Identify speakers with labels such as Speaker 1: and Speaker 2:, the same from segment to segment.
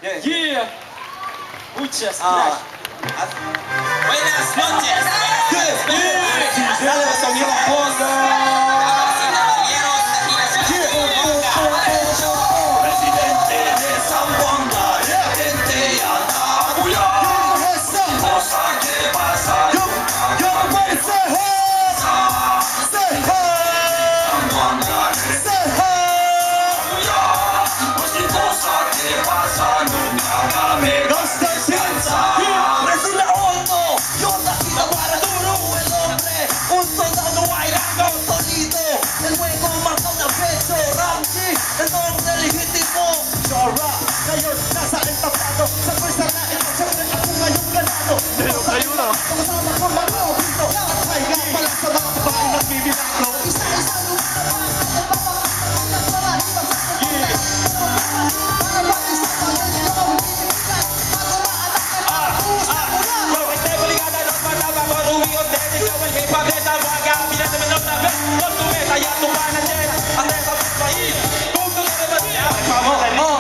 Speaker 1: Yeah. Muchas
Speaker 2: Ah,
Speaker 1: gracias.
Speaker 3: Buenas noches.
Speaker 2: Saludos, amigo Ponga. Presidente de San Juan, gente y Atapuya. Cosa que pasa nunca San Juan, cosa que pasa nunca me descansa.
Speaker 4: Resulta hondo, yo nacido para duro el hombre, un soldado bailando solito, el juego marca una pecho, Ramsey, el nombre legítimo, Chorra, ngayon nasa entablado, sa pwesta na ito, siyempre ako ngayong ganado. Kasama ko lang ako dito, ay nga pala sa mga babae nagbibilagro. Isa-isa lumalaban, ang papakasama para ibang sa kanya. Para mag-isa pa rin ito, bibigyan, bago maanak na pusa ko na.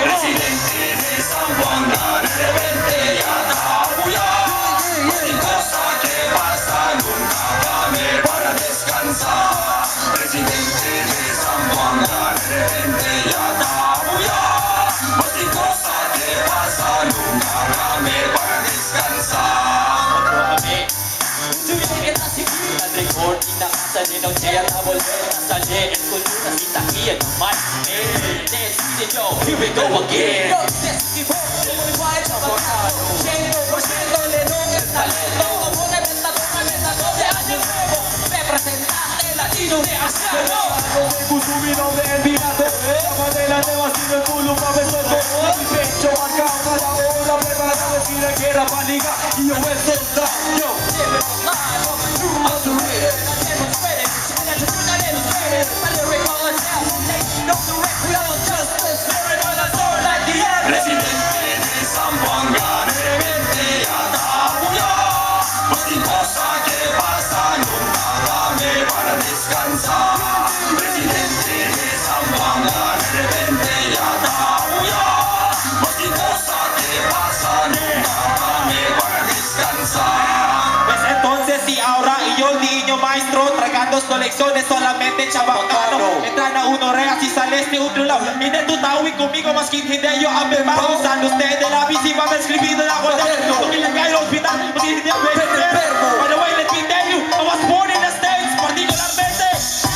Speaker 2: Presidente de San Juan, de repente y Atapuya. Cosa que pasa nunca cambie para descansar. Presidente de San Juan, de repente y Atapuya. Cosa que pasa nunca cambie para descansar.
Speaker 1: Kita sige na record, inakasan ng jail na volver na sali. El kultura si takiya naman. Decision, here we go again. Yo, decisivo, simulipay sa pagkano. 100% lenong el talento. Como reventado de año nuevo. Representante latino de Asiano.
Speaker 4: Puso mi nombre en pirata, la bandera de vacío el culo pa' besoto. Mi pecho marca cada hora, preparado de la guerra pa' liga. Y yo el soldado,
Speaker 2: Presidente de San Juan, de repente y Atapuya. Cosa que pasa nunca cambie para descansar. Presidente de San Juan, de repente y Atapuya. Cosa que pasa nunca cambie para descansar.
Speaker 3: Pues entonces si ahora y yo niño maestro tragando sus lecciones solamente chabacano. Entran a uno reas y sales de otro lado. Mire tu tao y conmigo más que hindi yo abemado. Usando usted de la bici va escribiendo la gorda. No me le cae el hospital, porque hindi a ver enfermo. By the way, let me tell you, I was born in the States, particularmente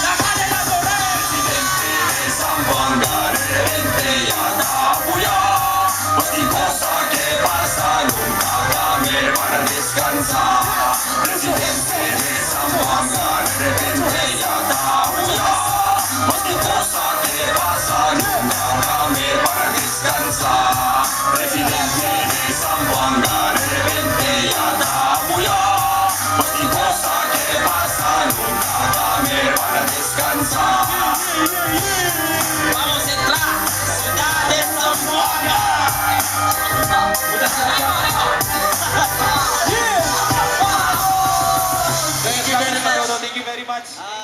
Speaker 3: la calle La Torre.
Speaker 2: Presidente de San Juan, de repente y Atapuya. Cosa que pasa nunca cambie para descansar. Presidente de San Juan, de repente y Atapuya. Cosa que pasa nunca cambie para descansar. Presidente de San Juan, de repente y Atapuya. Cosa que pasa nunca cambie para descansar.
Speaker 3: Vamos a entrar, ciudad de Zamora. Thank you very much.